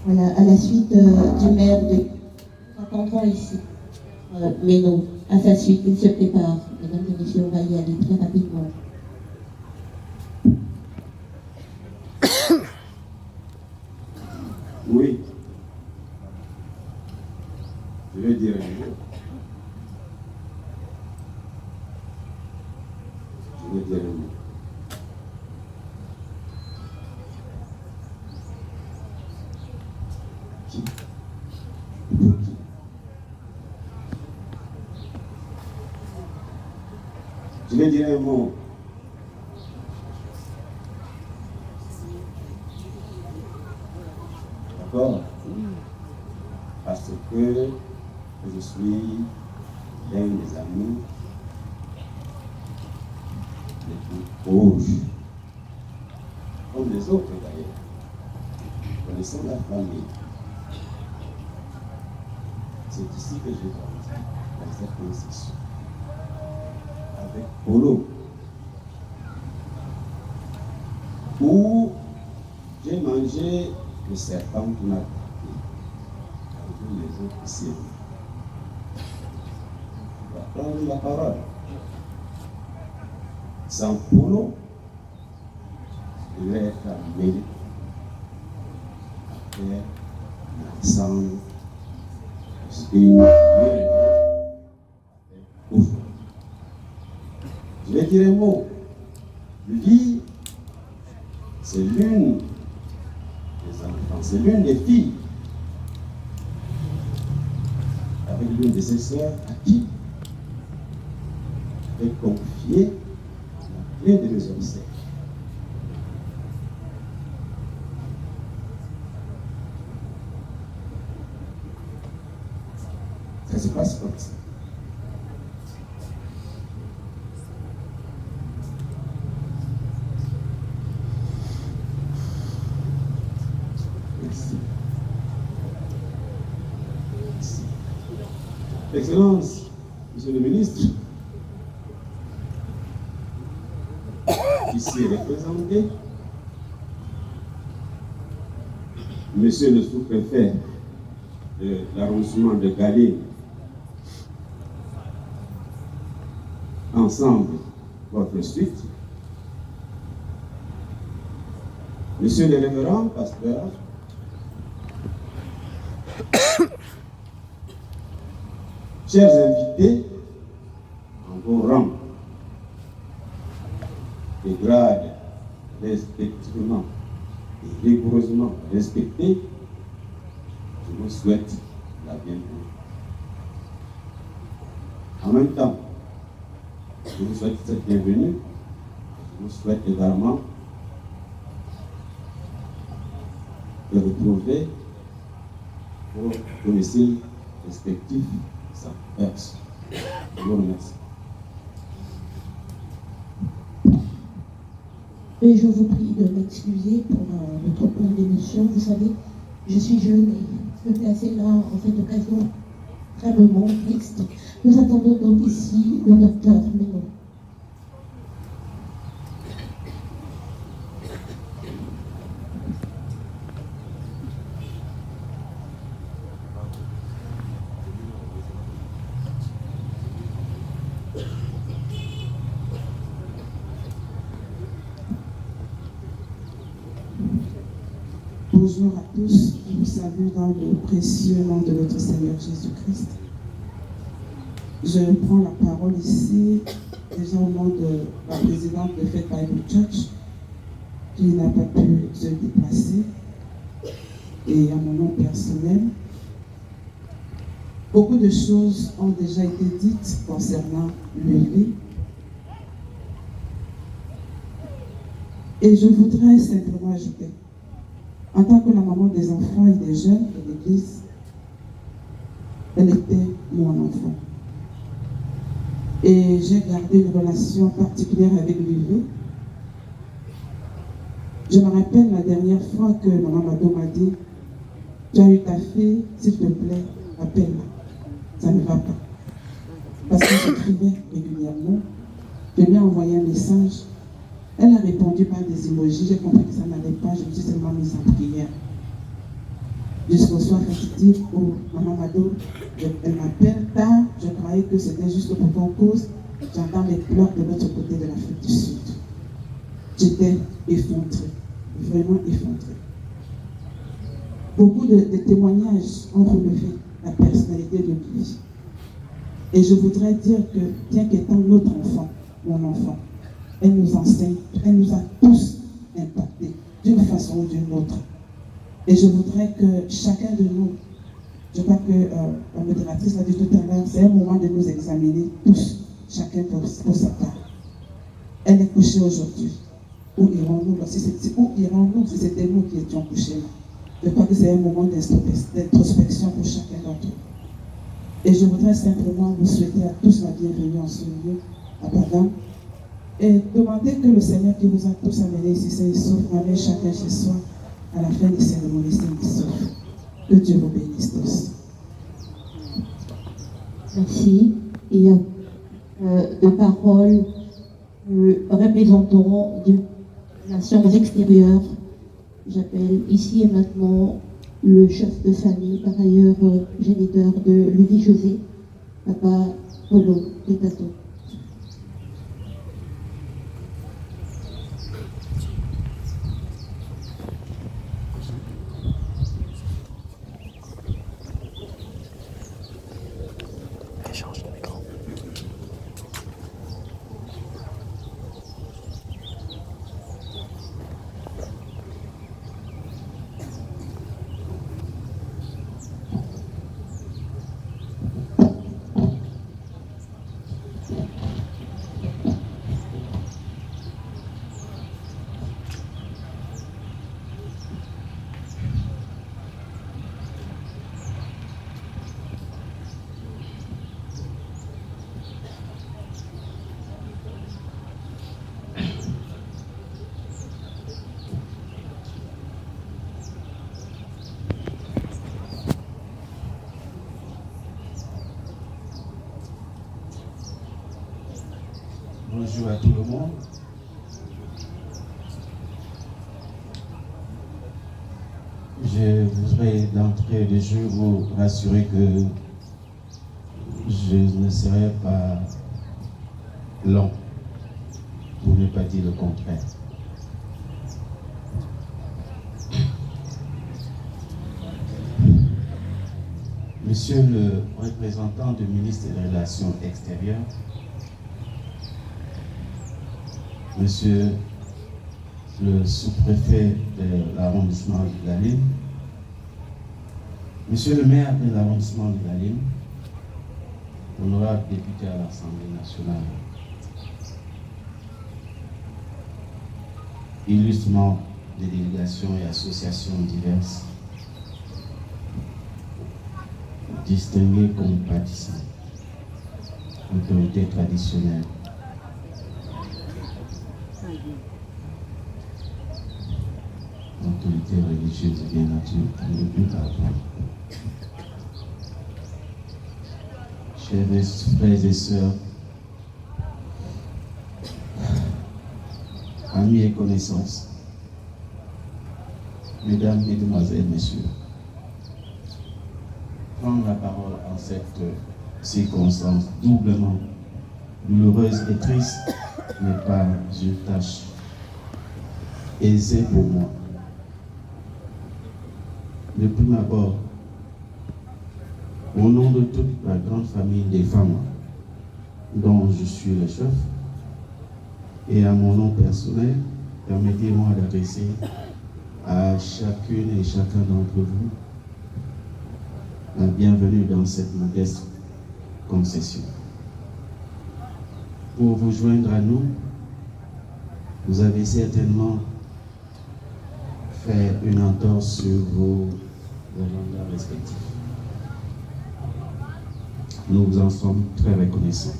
Voilà, à la suite du maire de... Nous attendrons ici. Mais non, à sa suite, il se prépare. Mesdames et messieurs, on va y aller très rapidement. Oui. Je vais dire un mot. Je vais dire un mot. Qui? Pour qui? Je vais dire un mot. D'accord? Parce que je suis l'un des amis les plus proches, comme les autres d'ailleurs. Connaissant la famille, c'est ici que j'ai grandi, dans cette concession, avec Polo, où j'ai mangé le serpent qui m'a attaqué, avec les autres ici. Je vais prendre la parole. Sans Polo, je vais être amené à faire l'ensemble de ce que aujourd'hui. Je vais dire un mot. Lui, c'est l'une des enfants, c'est l'une des filles, avec l'une de ses sœurs, à qui j'ai confié la clé de mes obsèques. Ça se passe comme ça. Merci. Merci. Excellence, Monsieur le ministre, ici représenté, Monsieur le sous-préfet de l'arrondissement de Galine, ensemble, votre suite, Monsieur le révérend pasteur, chers invités, en vos rangs et grades respectivement et rigoureusement respectés, je vous souhaite la bienvenue. En même temps, je vous souhaite cette bienvenue. Je vous souhaite également de retrouver vos domiciles respectifs sans personne. Je vous remercie. Et je vous prie de m'excuser pour notre cours d'émission. Vous savez, je suis jeune et me placer là en cette occasion extrêmement triste. Nous attendons donc ici le docteur Ménon. Bonjour à tous, je vous salue dans le précieux nom de notre Seigneur Jésus-Christ. Je prends la parole ici, déjà au nom de la présidente de Faith Bible Church, qui n'a pas pu se déplacer, et à mon nom personnel. Beaucoup de choses ont déjà été dites concernant l'ULV. Et je voudrais simplement ajouter, en tant que la maman des enfants et des jeunes de l'Église, elle était mon enfant. Et j'ai gardé une relation particulière avec l'ULV. Je me rappelle la dernière fois que maman Mado m'a dit, tu as eu ta fille, s'il te plaît, appelle-la. Ça ne va pas. Parce que j'écrivais régulièrement, je lui ai envoyé un message. Elle a répondu par des emojis, j'ai compris que ça n'allait pas, je me suis seulement mise en prière. jusqu'au soir répétitif où Maman Mado, elle m'appelle tard, je croyais que c'était juste pour qu'on cause. J'entends les pleurs de l'autre côté de l'Afrique du Sud. J'étais effondrée, vraiment effondrée. Beaucoup de témoignages ont relevé la personnalité de lui. Et je voudrais dire que, bien qu'étant notre enfant, mon enfant, elle nous enseigne, elle nous a tous impactés d'une façon ou d'une autre. Et je voudrais que chacun de nous, je crois que la modératrice l'a dit tout à l'heure, c'est un moment de nous examiner tous, chacun pour sa part. Elle est couchée aujourd'hui. Où irons-nous si c'était nous qui étions couchés là? Je crois que c'est un moment d'introspection pour chacun d'entre nous. Et je voudrais simplement vous souhaiter à tous la bienvenue en ce lieu, à Padang, et demander que le Seigneur qui vous a tous amenés ici, c'est Issouf, ramène chacun chez soi à la fin des cérémonies, c'est Issouf. Que Dieu vous bénisse tous. Merci. Il y a deux paroles représentants de relations extérieures. J'appelle ici et maintenant le chef de famille, par ailleurs géniteur de Louis José, Papa Polo de Tato. Bonjour à tout le monde. Je voudrais d'entrée de jeu vous rassurer que je ne serai pas long, pour ne pas dire le contraire. Monsieur le représentant du ministre des Relations extérieures, Monsieur le sous-préfet de l'arrondissement du Galim, Monsieur le maire de l'arrondissement du Galim, honorable député à l'Assemblée nationale, illustres membres des délégations et associations diverses, distingués compatriotes, autorités traditionnelles, autorités religieuses et bien naturelles, chers frères et sœurs, amis et connaissances, mesdames, mesdemoiselles, messieurs, prendre la parole en cette circonstance doublement douloureuse et triste n'est pas une tâche aisée pour moi. De prime abord, au nom de toute la grande famille des femmes dont je suis le chef, et à mon nom personnel, permettez-moi d'adresser à chacune et chacun d'entre vous la bienvenue dans cette modeste concession. Pour vous joindre à nous, vous avez certainement fait une entorse sur vos agendas respectifs. Nous vous en sommes très reconnaissants.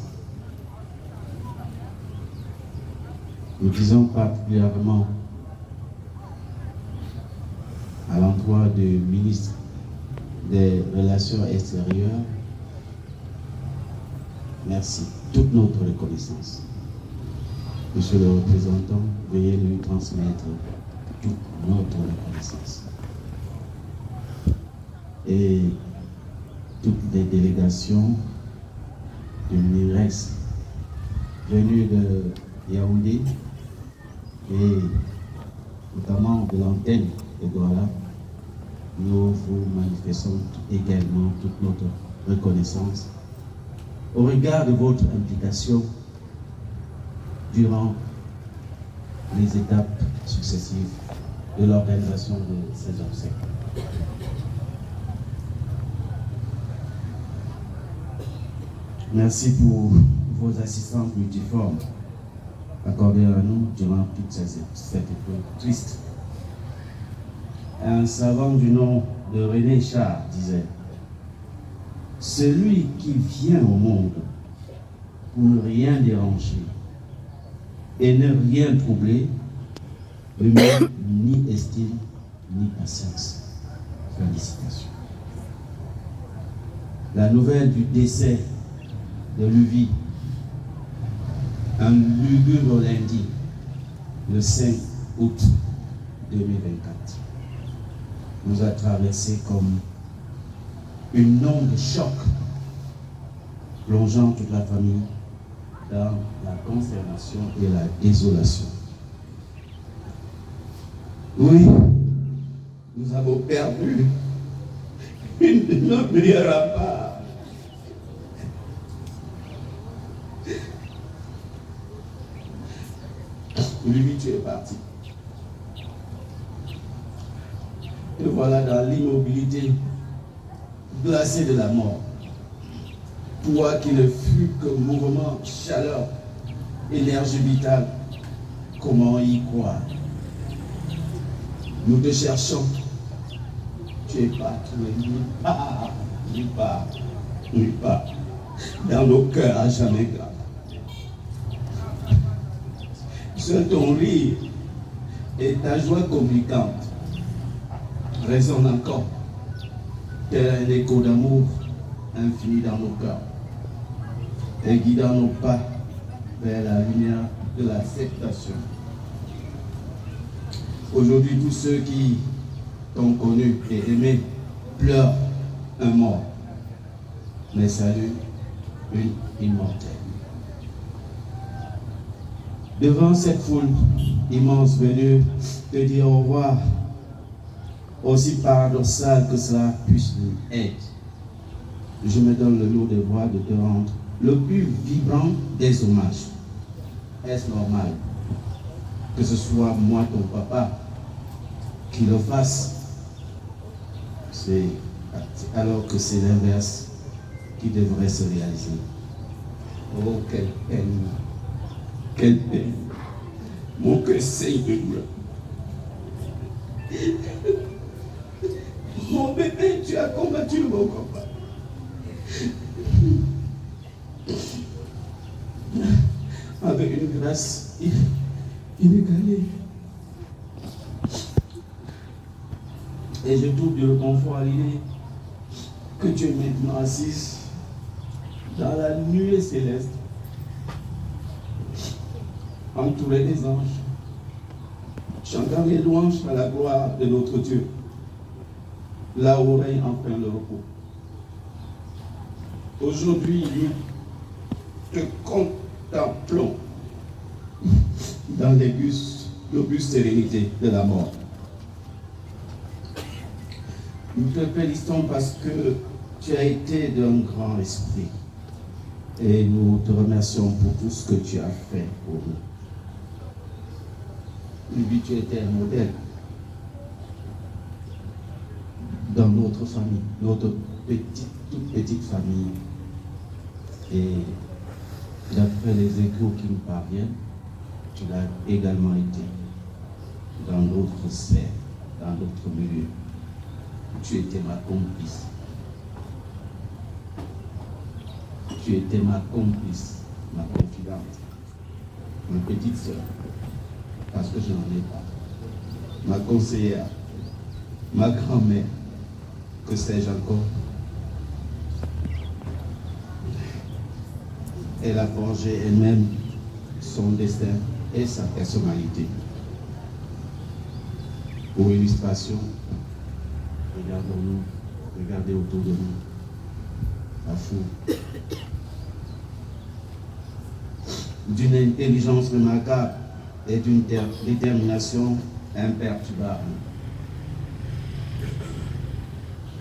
Nous disons particulièrement à l'endroit du ministre des Relations extérieures, merci, toute notre reconnaissance. Monsieur le représentant, veuillez lui transmettre toute notre reconnaissance. et toutes les délégations de MIRES venues de Yaoundé et notamment de l'antenne de Douala, nous vous manifestons également toute notre reconnaissance au regard de votre implication durant les étapes successives de l'organisation de ces obsèques. Merci pour vos assistances multiformes accordées à nous durant toute cette épreuve triste. Un savant du nom de René Char disait: celui qui vient au monde pour ne rien déranger et ne rien troubler ne mérite ni estime ni patience. Félicitations. La nouvelle du décès de Luvie, un lugubre lundi, le 5 août 2024, nous a traversé comme une onde de choc, plongeant toute la famille dans la consternation et la désolation. Oui, nous avons perdu une de nos meilleures à part. Lui, tu es parti. Et voilà dans l'immobilité, glacée de la mort. Toi qui ne fus que mouvement, chaleur, énergie vitale, comment y croire? Nous te cherchons. Tu es parti, nulle part, dans nos cœurs à jamais grave. Seul ton rire et ta joie communicante résonnent encore, tel un écho d'amour infini dans nos cœurs, et guidant nos pas vers la lumière de l'acceptation. Aujourd'hui, tous ceux qui t'ont connu et aimé pleurent un mort, mais saluent une immortelle. Devant cette foule immense venue te dire au revoir, aussi paradoxal que cela puisse être, je me donne le lourd devoir de te rendre le plus vibrant des hommages. Est-ce normal que ce soit moi, ton papa, qui le fasse? C'est alors que c'est l'inverse qui devrait se réaliser. Oh, quelle peine! Quelle peine! Mon cœur saigne de douleur. Mon bébé, tu as combattu mon combat. Avec une grâce inégalée. Et je trouve du réconfort à l'idée que tu es maintenant assise dans la nuée céleste, entouré des anges, chantant les louanges à la gloire de notre Dieu, là où règne enfin le repos. Aujourd'hui, nous te contemplons dans l'auguste sérénité de la mort. Nous te félicitons parce que tu as été d'un grand esprit et nous te remercions pour tout ce que tu as fait pour nous. Lui, tu étais un modèle dans notre famille, notre toute petite famille. Et d'après les échos qui nous parviennent, tu l'as également été dans d'autres sphères, dans d'autres milieux. Tu étais ma complice. Tu étais ma complice, ma confidente, ma petite sœur, parce que je n'en ai pas. Ma conseillère, ma grand-mère, que sais-je encore. Elle a forgé elle-même son destin et sa personnalité. Pour illustration, regardons-nous Regardez autour de nous. La foule. D'une intelligence remarquable et d'une détermination imperturbable.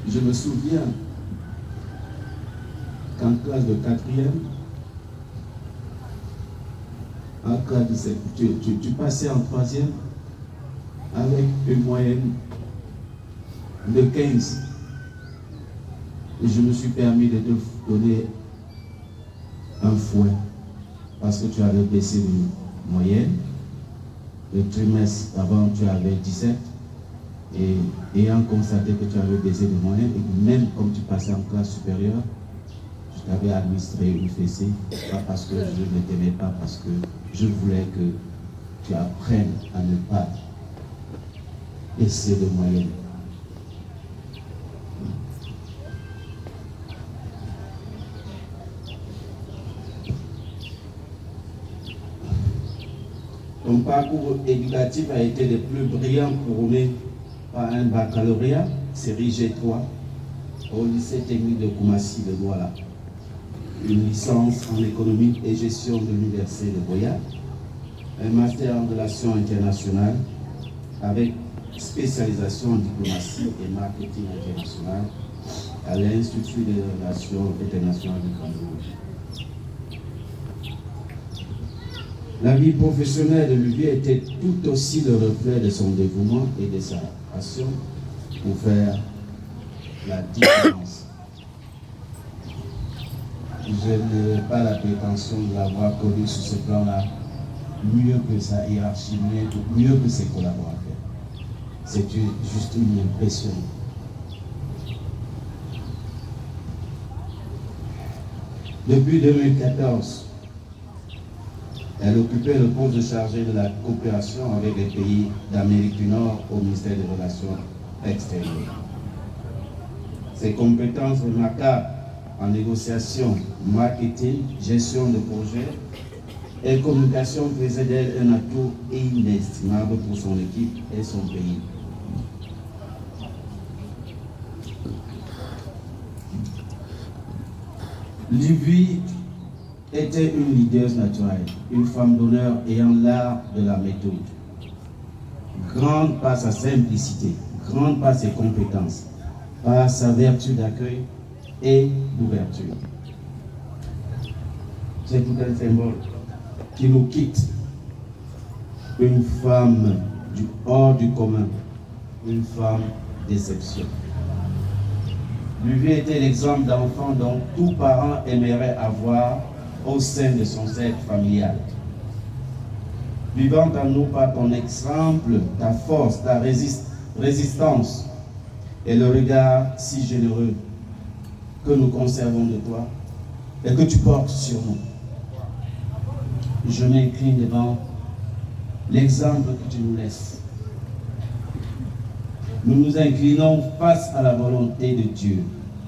Je me souviens qu'en classe de 4e, en classe de tu passais en 3e avec une moyenne de 15. Et je me suis permis de te donner un fouet parce que tu avais baissé de moyenne. Le trimestre avant, tu avais 17. Et ayant constaté que tu avais baissé de moyenne, et même comme tu passais en classe supérieure, je t'avais administré une fessée, pas parce que je ne t'aimais pas, parce que je voulais que tu apprennes à ne pas baisser de moyenne. Ton parcours éducatif a été des plus brillants, couronné par un baccalauréat, série G3, au lycée technique de Koumassi de Douala. Une licence en économie et gestion de l'université de Boya. Un master en relations internationales avec spécialisation en diplomatie et marketing international à l'Institut des relations internationales du Cameroun. La vie professionnelle de Luvier était tout aussi le reflet de son dévouement et de sa passion pour faire la différence. Je n'ai pas la prétention de l'avoir connu sur ce plan-là mieux que sa hiérarchie, mieux que ses collaborateurs. C'est juste une impression. Depuis 2014, elle occupait le poste de chargée de la coopération avec les pays d'Amérique du Nord au ministère des Relations extérieures. Ses compétences remarquables en négociation, marketing, gestion de projets et communication faisaient d'elle un atout inestimable pour son équipe et son pays. Livy était une leader naturelle, une femme d'honneur ayant l'art de la méthode. Grande par sa simplicité, grande par ses compétences, par sa vertu d'accueil et d'ouverture. C'est tout un symbole qui nous quitte. Une femme hors du commun, une femme d'exception. Livy était l'exemple d'enfant dont tout parent aimerait avoir au sein de son cercle familial. Vivant en nous par ton exemple, ta force, ta résistance et le regard si généreux que nous conservons de toi et que tu portes sur nous. Je m'incline devant l'exemple que tu nous laisses. Nous nous inclinons face à la volonté de Dieu,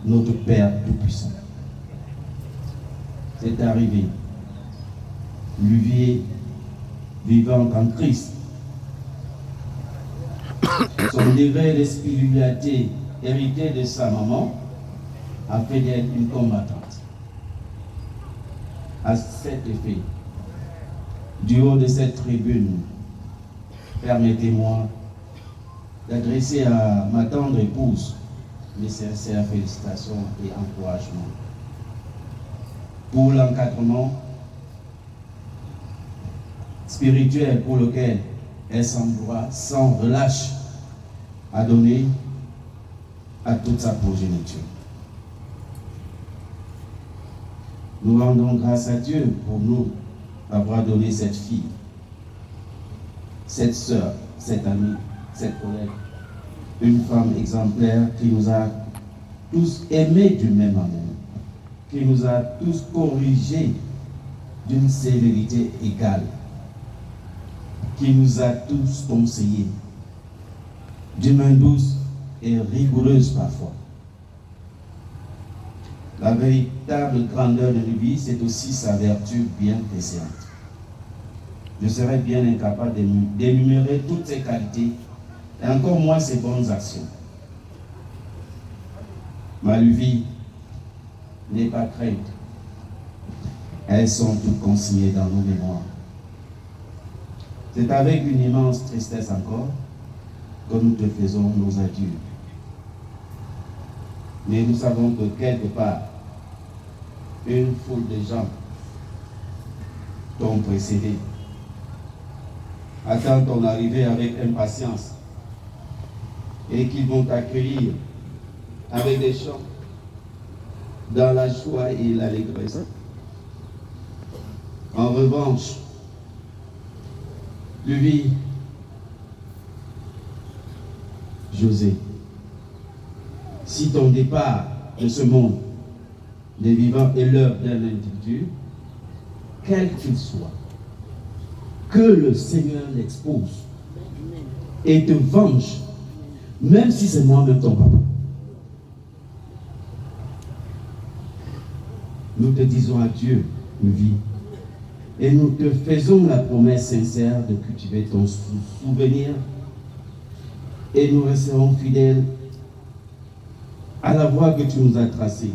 notre Père Tout-Puissant. C'est arrivé. Luvier, vivant en Christ. Son degré de spiritualité hérité de sa maman a fait d'elle une combattante. À cet effet, du haut de cette tribune, permettez-moi d'adresser à ma tendre épouse mes sincères félicitations et encouragements pour l'encadrement spirituel pour lequel elle s'emploie sans relâche à donner à toute sa progéniture. Nous rendons grâce à Dieu pour nous avoir donné cette fille, cette sœur, cette amie, cette collègue, une femme exemplaire qui nous a tous aimés du même amour, qui nous a tous corrigés d'une sévérité égale, qui nous a tous conseillés d'une main douce et rigoureuse parfois. La véritable grandeur de Livy, c'est aussi sa vertu bien précédente. Je serais bien incapable d'énumérer toutes ses qualités et encore moins ses bonnes actions. Ma vie n'est pas crainte. Elles sont toutes consignées dans nos mémoires. C'est avec une immense tristesse encore que nous te faisons nos adieux. Mais nous savons que quelque part, une foule de gens t'ont précédé. Attends ton arrivée avec impatience et qu'ils vont t'accueillir avec des chants dans la joie et l'allégresse. En revanche, lui, José, si ton départ de ce monde des vivants est l'heure d'un individu, quel qu'il soit, que le Seigneur l'expose et te venge, même si c'est moi-même ton papa. Nous te disons adieu, vie, et nous te faisons la promesse sincère de cultiver ton souvenir, et nous resterons fidèles à la voie que tu nous as tracée.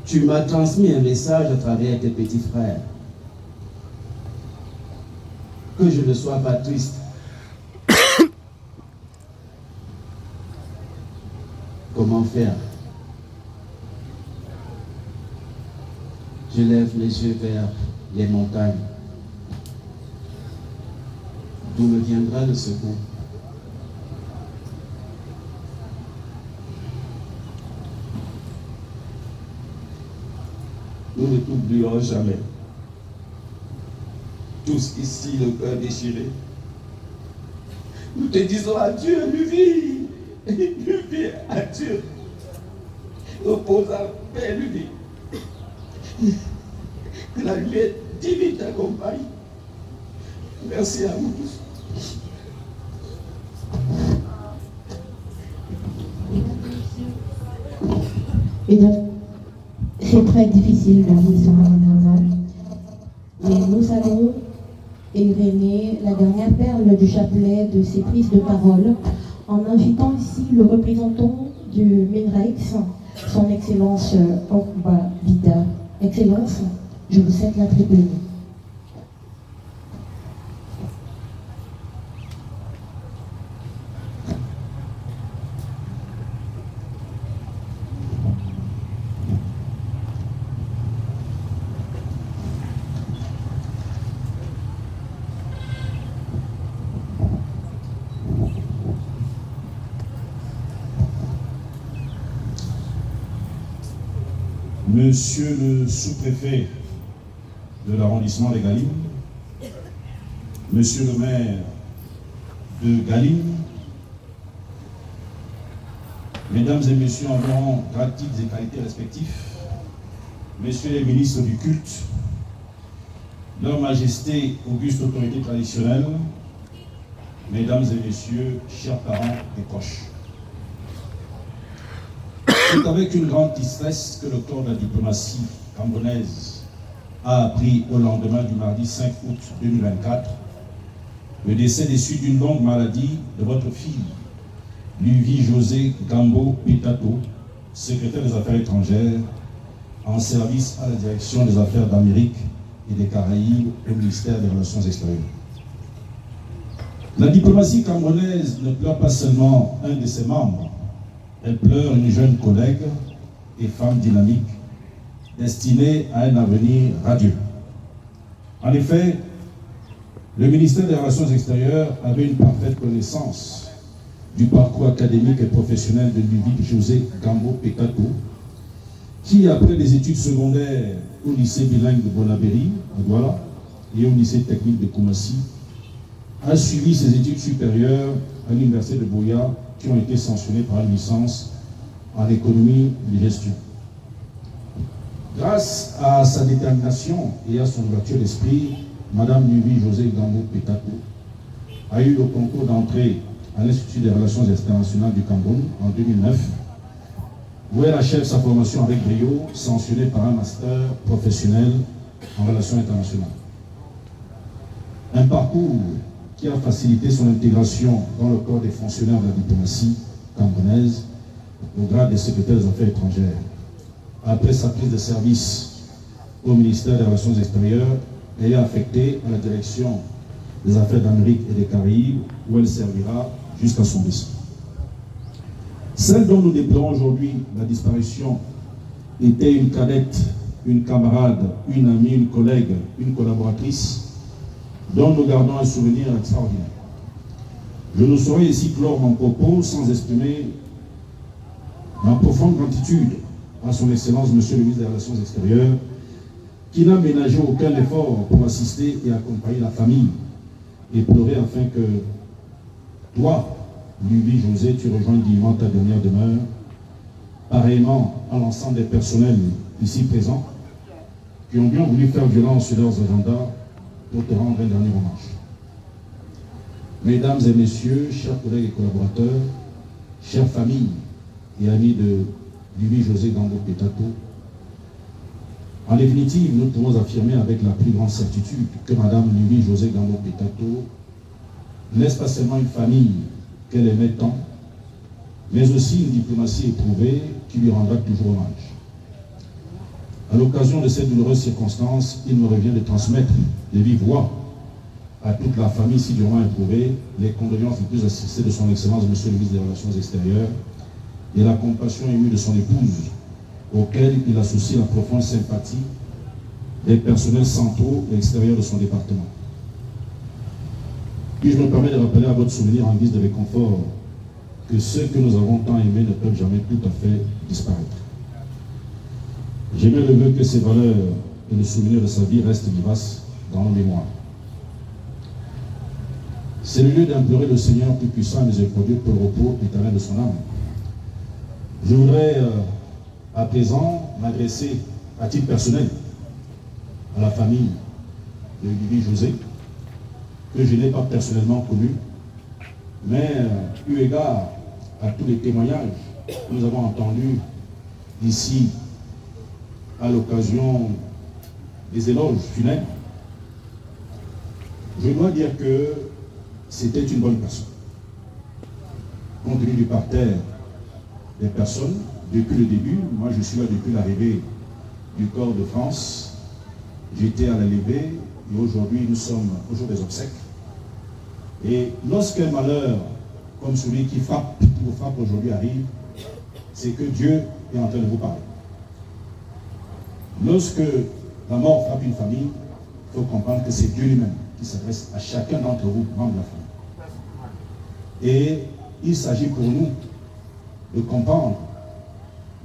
Tu m'as transmis un message à travers tes petits frères. Que je ne sois pas triste. Comment faire? Je lève les yeux vers les montagnes. D'où me viendra le secours? Nous ne t'oublierons jamais. Tous ici, le cœur déchiré. Nous te disons adieu, Luvi. Luvi, adieu. Repose en paix, Luvi. Que la lumière divine t'accompagne. Merci à vous tous. Et donc, c'est très difficile la vie sur mais nous allons égrener la dernière perle du chapelet de ces prises de parole en invitant ici le représentant du MINREX, son Excellence Okba Vida. Excellence, je vous cède la tribune. Monsieur le sous-préfet de l'arrondissement de Galim, Monsieur le maire de Galim, Mesdames et Messieurs en rang, grades, titres et qualités respectifs, Messieurs les ministres du culte, Leur Majesté, auguste autorité traditionnelle, Mesdames et Messieurs, chers parents et proches. C'est avec une grande tristesse que le corps de la diplomatie camerounaise a appris au lendemain du mardi 5 août 2024 le décès des suites d'une longue maladie de votre fille, Luvi José Gambo Petato, secrétaire des Affaires étrangères, en service à la direction des Affaires d'Amérique et des Caraïbes au ministère des Relations extérieures. La diplomatie camerounaise ne pleure pas seulement un de ses membres, elle pleure une jeune collègue et femme dynamique destinée à un avenir radieux. En effet, le ministère des Relations extérieures avait une parfaite connaissance du parcours académique et professionnel de Luvi José Gambo Petato, qui, après des études secondaires au lycée bilingue de Bonabéry, à Douala, et au lycée technique de Koumassi, a suivi ses études supérieures à l'université de Boya, qui ont été sanctionnées par une licence en économie de gestion. Grâce à sa détermination et à son ouverture d'esprit, Madame Luvi José Gambo Petato a eu le concours d'entrée à l'Institut des Relations internationales du Cameroun en 2009, où elle achève sa formation avec brio, sanctionnée par un master professionnel en relations internationales. Un parcours qui a facilité son intégration dans le corps des fonctionnaires de la diplomatie camerounaise au grade de secrétaire des Affaires étrangères. Après sa prise de service au ministère des Relations extérieures, elle est affectée à la direction des Affaires d'Amérique et des Caraïbes, où elle servira jusqu'à son décès. Celle dont nous déplorons aujourd'hui la disparition était une cadette, une camarade, une amie, une collègue, une collaboratrice, dont nous gardons un souvenir extraordinaire. Je ne saurais ici clore mon propos sans exprimer ma profonde gratitude à son Excellence, Monsieur le ministre des Relations extérieures, qui n'a ménagé aucun effort pour assister et accompagner la famille et pleurer afin que toi, Luby José, tu rejoignes dignement ta dernière demeure, pareillement à l'ensemble des personnels ici présents qui ont bien voulu faire violence sur leurs agendas pour te rendre un dernier hommage. Mesdames et messieurs, chers collègues et collaborateurs, chères familles et amis de Luby José Gambo Petato, en définitive, nous pouvons affirmer avec la plus grande certitude que Madame Luby José Gambo Petato n'est pas seulement une famille qu'elle aimait tant, mais aussi une diplomatie éprouvée qui lui rendra toujours hommage. À l'occasion de cette douloureuse circonstance, il me revient de transmettre de vive voix à toute la famille si durement éprouvée les condoléances les plus assistées de son Excellence, Monsieur le ministre des Relations extérieures, et la compassion émue de son épouse, auquel il associe la profonde sympathie des personnels centraux et extérieurs de son département. Puis je me permets de rappeler à votre souvenir en guise de réconfort que ceux que nous avons tant aimés ne peuvent jamais tout à fait disparaître. J'aimais le vœu que ses valeurs et le souvenir de sa vie restent vivaces dans nos mémoires. C'est le lieu d'implorer le Seigneur Tout-Puissant et Miséricordieux pour le repos éternel de son âme. Je voudrais à présent m'adresser à titre personnel à la famille de Luby José, que je n'ai pas personnellement connu, mais eu égard à tous les témoignages que nous avons entendus ici à l'occasion des éloges funèbres, je dois dire que c'était une bonne personne. Compte tenu du parterre des personnes, depuis le début, moi je suis là depuis l'arrivée du corps de France, j'étais à la levée et aujourd'hui nous sommes au jour des obsèques. Et lorsqu'un malheur comme celui qui vous frappe aujourd'hui arrive, c'est que Dieu est en train de vous parler. Lorsque la mort frappe une famille, il faut comprendre que c'est Dieu lui-même qui s'adresse à chacun d'entre vous, membres de la famille. Et il s'agit pour nous de comprendre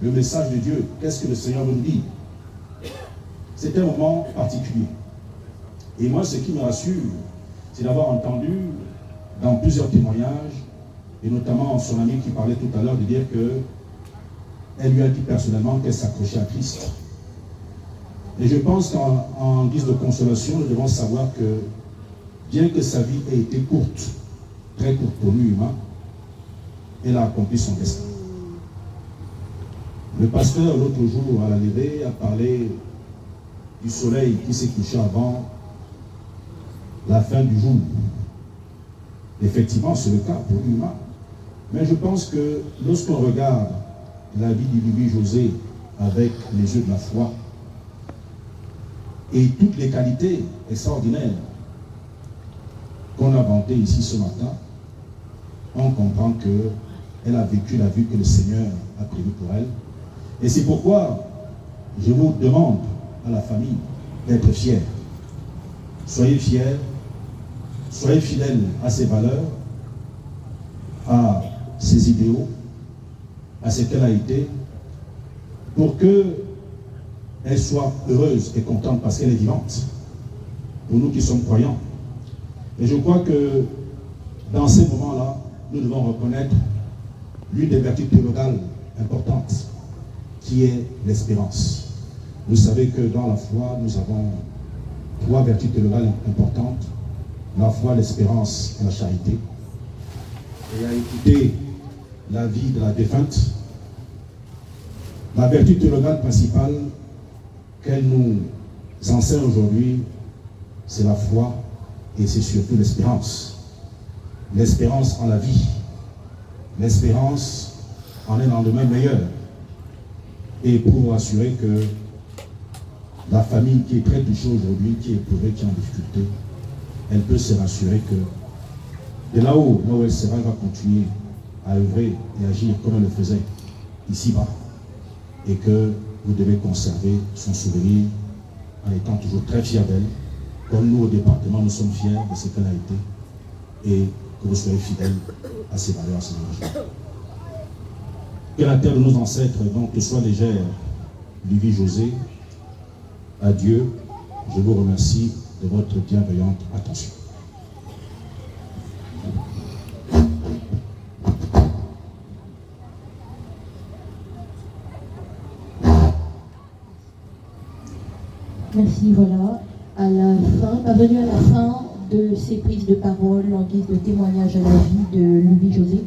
le message de Dieu. Qu'est-ce que le Seigneur veut nous dire? C'est un moment particulier. Et moi, ce qui me rassure, c'est d'avoir entendu dans plusieurs témoignages, et notamment son ami qui parlait tout à l'heure, de dire qu'elle lui a dit personnellement qu'elle s'accrochait à Christ. Et je pense qu'en guise de consolation, nous devons savoir que, bien que sa vie ait été courte, très courte pour lui humain, elle a accompli son destin. Le pasteur, l'autre jour, à la levée, a parlé du soleil qui s'est couché avant la fin du jour. Effectivement, c'est le cas pour l'humain. Mais je pense que lorsqu'on regarde la vie de Luby José avec les yeux de la foi et toutes les qualités extraordinaires qu'on a vantées ici ce matin, on comprend qu'elle a vécu la vie que le Seigneur a prévue pour elle. Et c'est pourquoi je vous demande à la famille d'être fiers. Soyez fiers, soyez fidèles à ses valeurs, à ses idéaux, à ce qu'elle a été, pour qu'elle soit heureuse et contente parce qu'elle est vivante, pour nous qui sommes croyants. Et je crois que dans ces moments-là, nous devons reconnaître l'une des vertus théologales importantes, qui est l'espérance. Vous savez que dans la foi, nous avons 3 vertus théologales importantes: la foi, l'espérance et la charité. Et à écouter la vie de la défunte, la vertu théologale principale qu'elle nous enseigne aujourd'hui, c'est la foi et c'est surtout l'espérance. l'espérance en la vie, l'espérance en un lendemain meilleur, et pour assurer que la famille qui est très touchée aujourd'hui, qui est éprouvée, qui est en difficulté, elle peut se rassurer que de là-haut, là où elle sera, elle va continuer à œuvrer et agir comme elle le faisait ici-bas, et que vous devez conserver son souvenir en étant toujours très fiers d'elle, comme nous au département, nous sommes fiers de ce qu'elle a été, et que vous soyez fidèles à ses valeurs, à ses engagements. Que la terre de nos ancêtres donc soit légère, lui dit José. Adieu, je vous remercie de votre bienveillante attention. Merci, voilà. À la fin, parvenu à la fin de ces prises de parole en guise de témoignage à la vie de Louis José.